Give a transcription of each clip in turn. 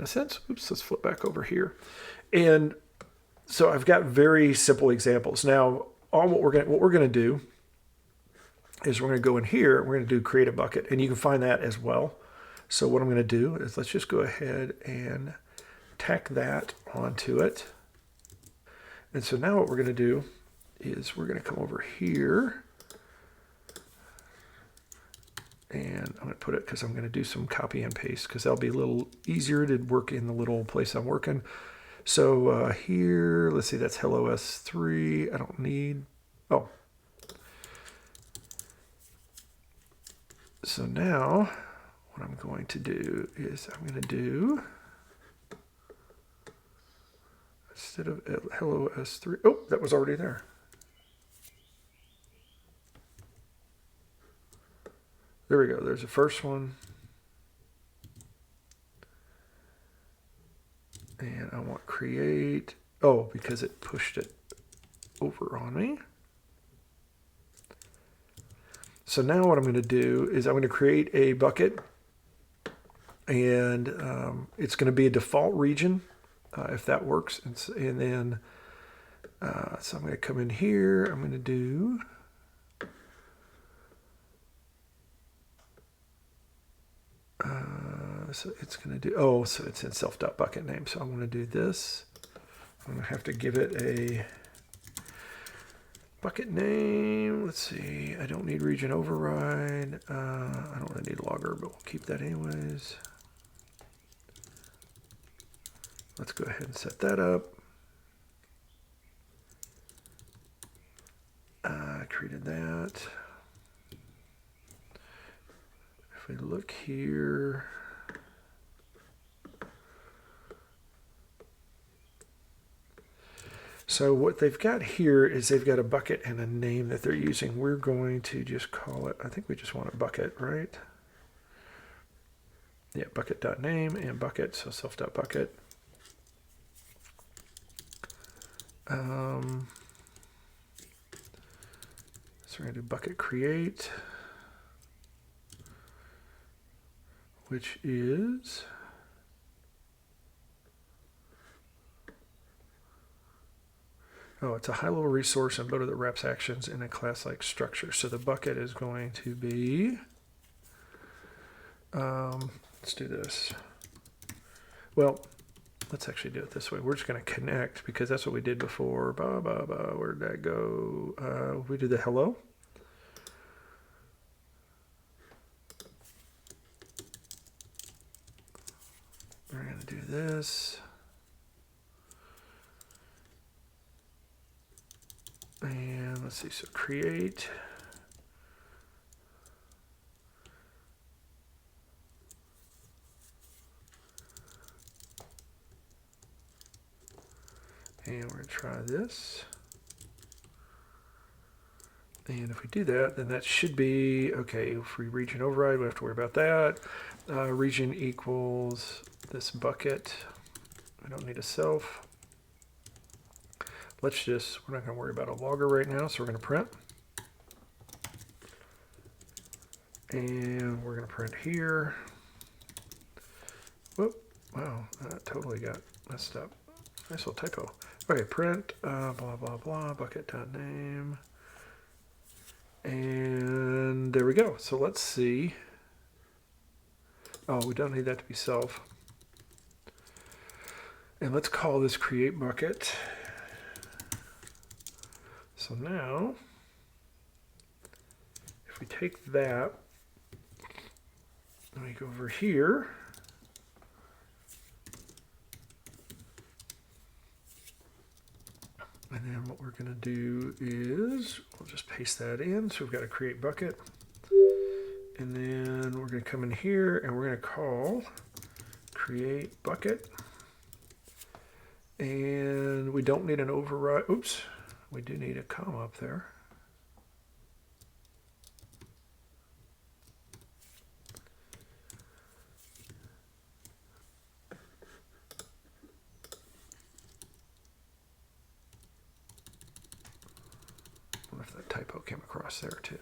a sense. Oops, let's flip back over here. And so I've got very simple examples. Now, what we're gonna do is we're gonna go in here. We're gonna do create a bucket, and you can find that as well. So what I'm gonna do is let's just go ahead and tack that onto it. And so now what we're gonna do is we're gonna come over here, and I'm gonna put it because I'm gonna do some copy and paste because that'll be a little easier to work in the little place I'm working. So here, let's see, that's hello S3. I don't need, oh. So now what I'm going to do is I'm going to do, instead of hello S3, oh, that was already there. There we go, there's the first one. And I want create, oh, because it pushed it over on me. So now what I'm going to do is I'm going to create a bucket, and it's going to be a default region, if that works. And then, so I'm going to come in here, I'm going to do, so it's going to do, oh, so it's in self.bucket name. So I'm going to do this. I'm going to have to give it a bucket name. Let's see. I don't need region override. I don't really need logger, but we'll keep that anyways. Let's go ahead and set that up. I created that. If we look here, so what they've got here is they've got a bucket and a name that they're using. We're going to just call it, I think we just want a bucket, right? Yeah, bucket.name and bucket, so self.bucket. So we're going to do bucket create, which is, oh, it's a high-level resource and both of the reps actions in a class-like structure. So the bucket is going to be, let's do this. Well, let's actually do it this way. We're just going to connect because that's what we did before. Where did that go? We did the hello. We're going to do this. And let's see, so create. And we're going to try this. And if we do that, then that should be, okay, if we region override, we don't have to worry about that. Region equals this bucket. I don't need a self. Let's just, we're not going to worry about a logger right now, so we're going to print. And we're going to print here. Whoop, wow, that totally got messed up. Nice little typo. Okay, print, blah, blah, blah, bucket.name. And there we go. So let's see. Oh, we don't need that to be self. And let's call this create bucket. So now, if we take that, and we go over here, and then what we're going to do is we'll just paste that in. So we've got a create bucket. And then we're going to come in here and we're going to call create bucket. And we don't need an override. Oops, we do need a comma up there. I wonder if that typo came across there too.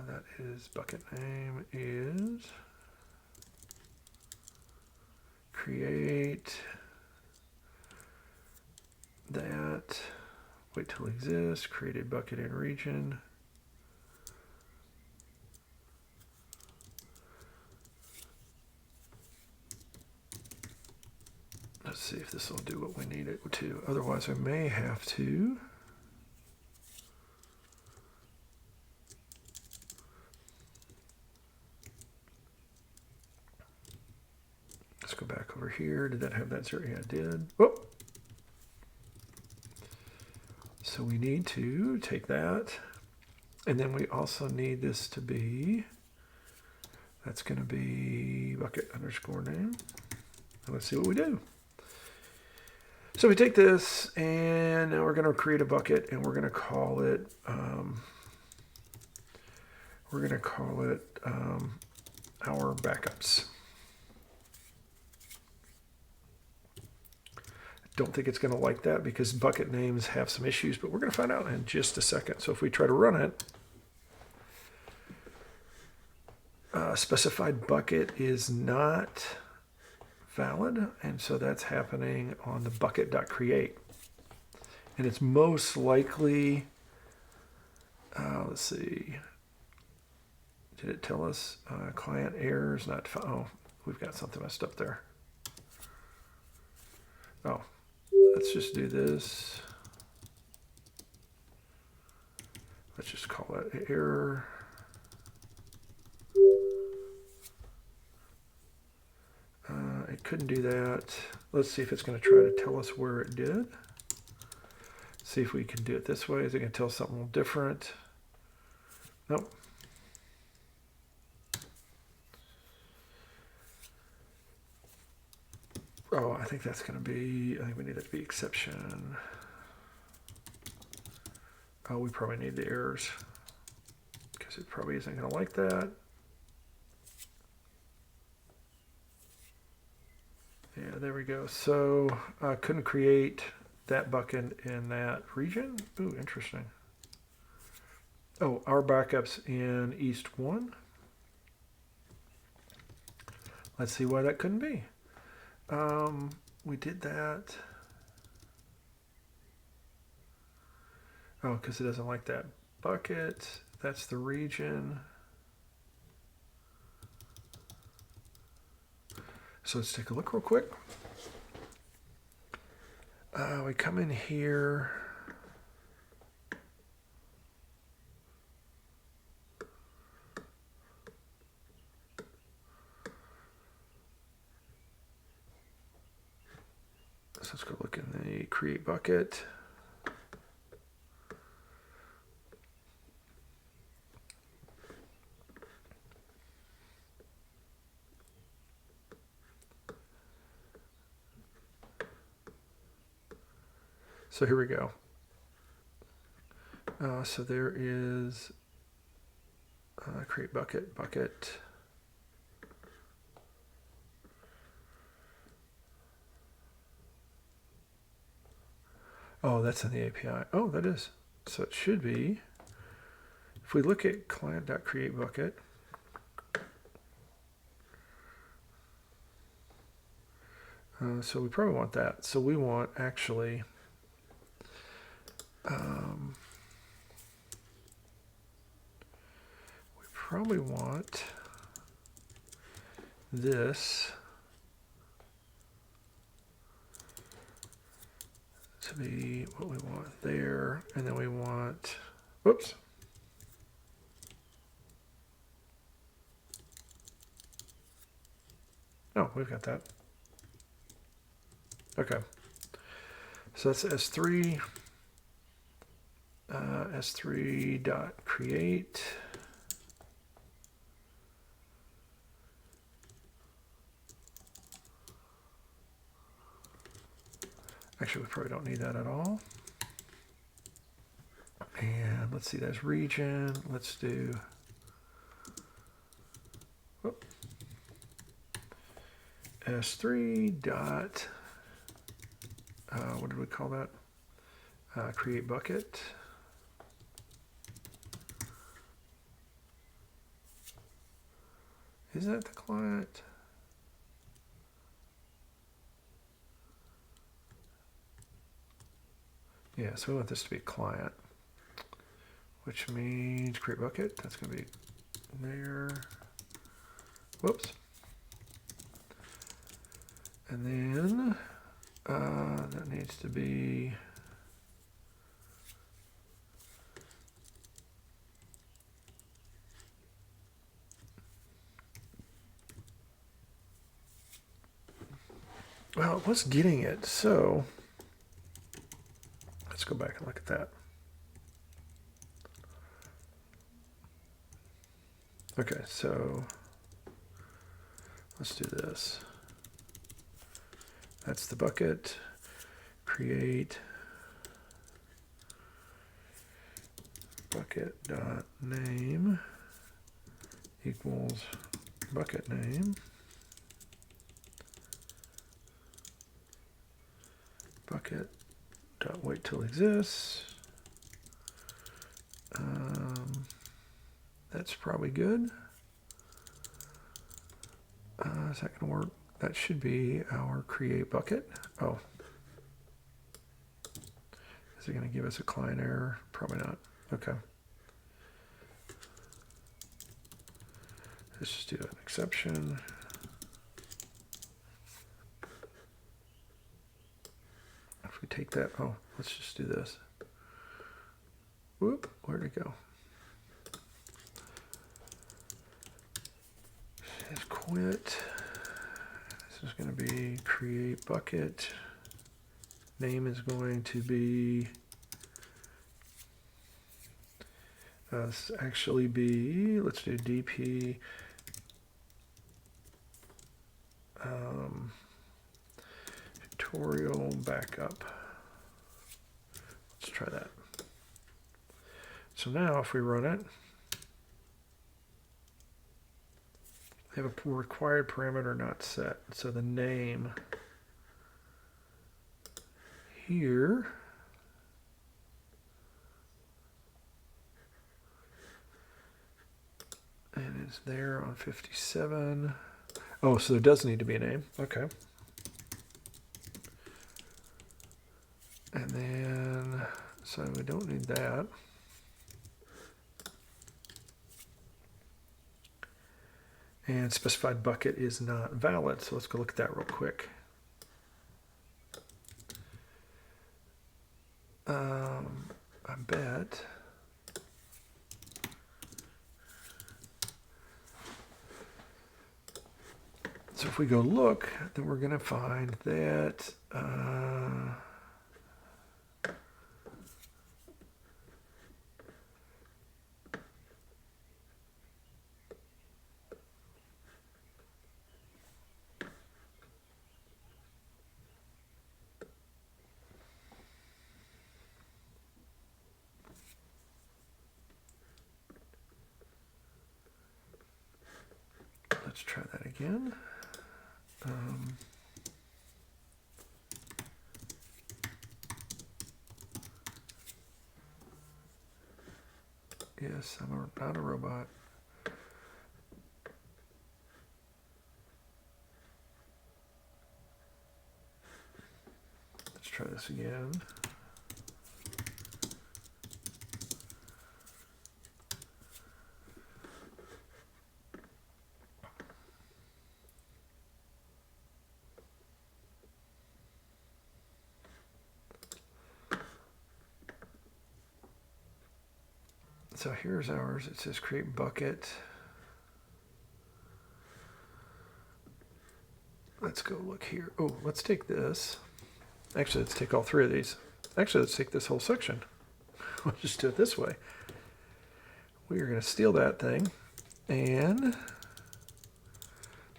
That is bucket name is create that, wait till it exists, created bucket in region. Let's see if this will do what we need it to. Otherwise, I may have to. Let's go back over here. Did that have that zero? Yeah, it did. Oh. So we need to take that. And then we also need this to be, that's going to be bucket underscore name. And let's see what we do. So we take this and now we're going to create a bucket and we're going to call it, our backups. Don't think it's going to like that because bucket names have some issues, but we're going to find out in just a second. So if we try to run it, specified bucket is not valid, and so that's happening on the bucket.create. And it's most likely, let's see, did it tell us client errors not found? Oh, we've got something messed up there. Oh, let's just do this. Let's just call it error. It couldn't do that. Let's see if it's going to try to tell us where it did. See if we can do it this way. Is it going to tell something different? Nope. Oh, I think that's going to be, I think we need that to be exception. Oh, we probably need the errors because it probably isn't going to like that. Yeah, there we go. So I couldn't create that bucket in that region. Ooh, interesting. Oh, our backups in East 1. Let's see why that couldn't be. We did that. Oh, because it doesn't like that bucket. That's the region. So let's take a look real quick. We come in here. So let's go look in the create bucket. So here we go. So there is create bucket. Oh, that's in the API. Oh, that is. So it should be. If we look at client.createBucket, so we probably want that. So we want actually we probably want this to be what we want there, and then we want, whoops. Oh, we've got that. Okay. So that's S3. S3.create. Actually, we probably don't need that at all. And let's see, that's region. Let's do, whoop, S3 dot, what did we call that? Create bucket. Is that the client? Yeah, so we want this to be a client, which means create bucket. That's going to be there. Whoops. And then that needs to be well, it was getting it, so let's go back and look at that. Okay, so let's do this. That's the bucket. Create bucket dot name equals bucket name. Bucket dot wait till exists. That's probably good. Is that going to work? That should be our create bucket. Oh. Is it going to give us a client error? Probably not. Okay. Let's just do an exception. If we take that, oh, let's just do this. Whoop, where'd it go? Let's quit. This is going to be create bucket. Name is going to be actually be, let's do DP tutorial backup. Let's try that. So now if we run it, I have a required parameter not set. So the name here and it's there on 57. Oh, so there does need to be a name. Okay. And then, so we don't need that. And specified bucket is not valid. So let's go look at that real quick. I bet. So if we go look, then we're going to find that let's try that again. Yes, I'm not a robot. Let's try this again. So here's ours. It says create bucket. Let's go look here. Oh, let's take this. Actually, let's take all three of these. Actually, let's take this whole section. We'll just do it this way. We are going to steal that thing and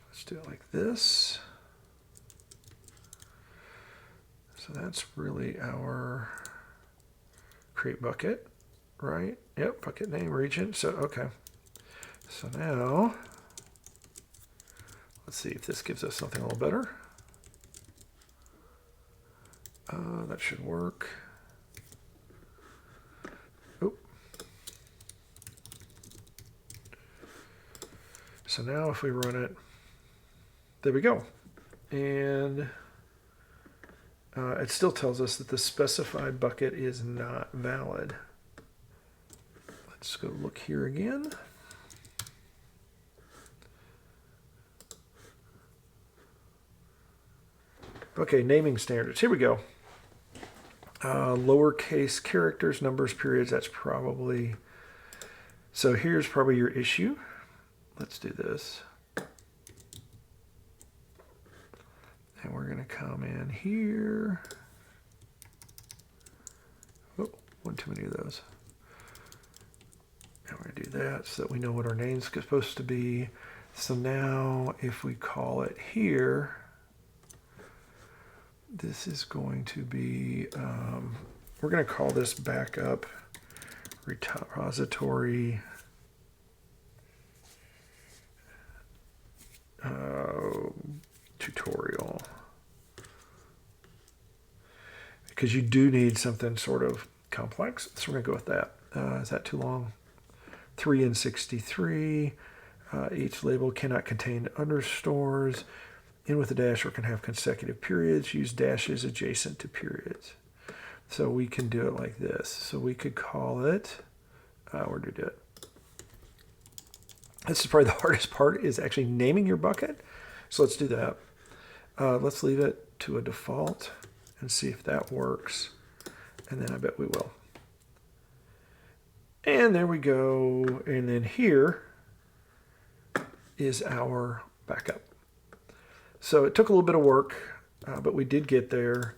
let's do it like this. So that's really our create bucket, right? Yep, bucket name region. So, okay. So now, let's see if this gives us something a little better. That should work. Oop. So now if we run it, there we go. And it still tells us that the specified bucket is not valid. Let's go look here again. Okay, naming standards. Here we go. Lowercase characters, numbers, periods. That's probably... So here's probably your issue. Let's do this. And we're going to come in here. Oh, one too many of those. And we're going to do that so that we know what our name's supposed to be. So now if we call it here, this is going to be, we're going to call this backup repository tutorial, because you do need something sort of complex. So we're going to go with that. Is that too long? 3 and 63. Each label cannot contain underscores. In with a dash or can have consecutive periods. Use dashes adjacent to periods. So we can do it like this. So we could call it, where to do it? This is probably the hardest part, is actually naming your bucket. So let's do that. Let's leave it to a default and see if that works. And then I bet we will. And there we go. And then here is our backup. So it took a little bit of work, but we did get there.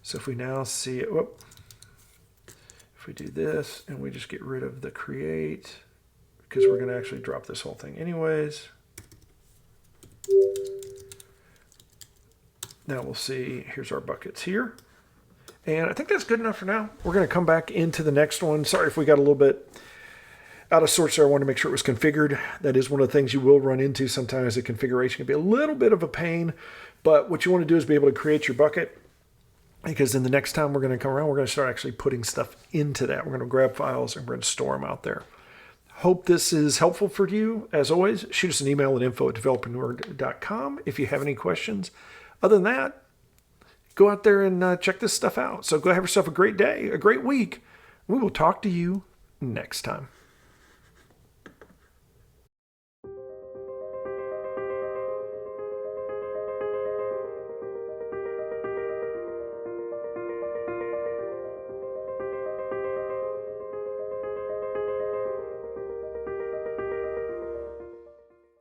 So if we now see it, whoop, if we do this and we just get rid of the create, because we're going to actually drop this whole thing anyways. Now we'll see, here's our buckets here. And I think that's good enough for now. We're going to come back into the next one. Sorry if we got a little bit out of sorts there. I wanted to make sure it was configured. That is one of the things you will run into sometimes. The configuration can be a little bit of a pain, but what you want to do is be able to create your bucket, because then the next time we're going to come around, we're going to start actually putting stuff into that. We're going to grab files and we're going to store them out there. Hope this is helpful for you. As always, shoot us an email at info@developernerd.com if you have any questions. Other than that, go out there and check this stuff out. So go have yourself a great day, a great week. We will talk to you next time.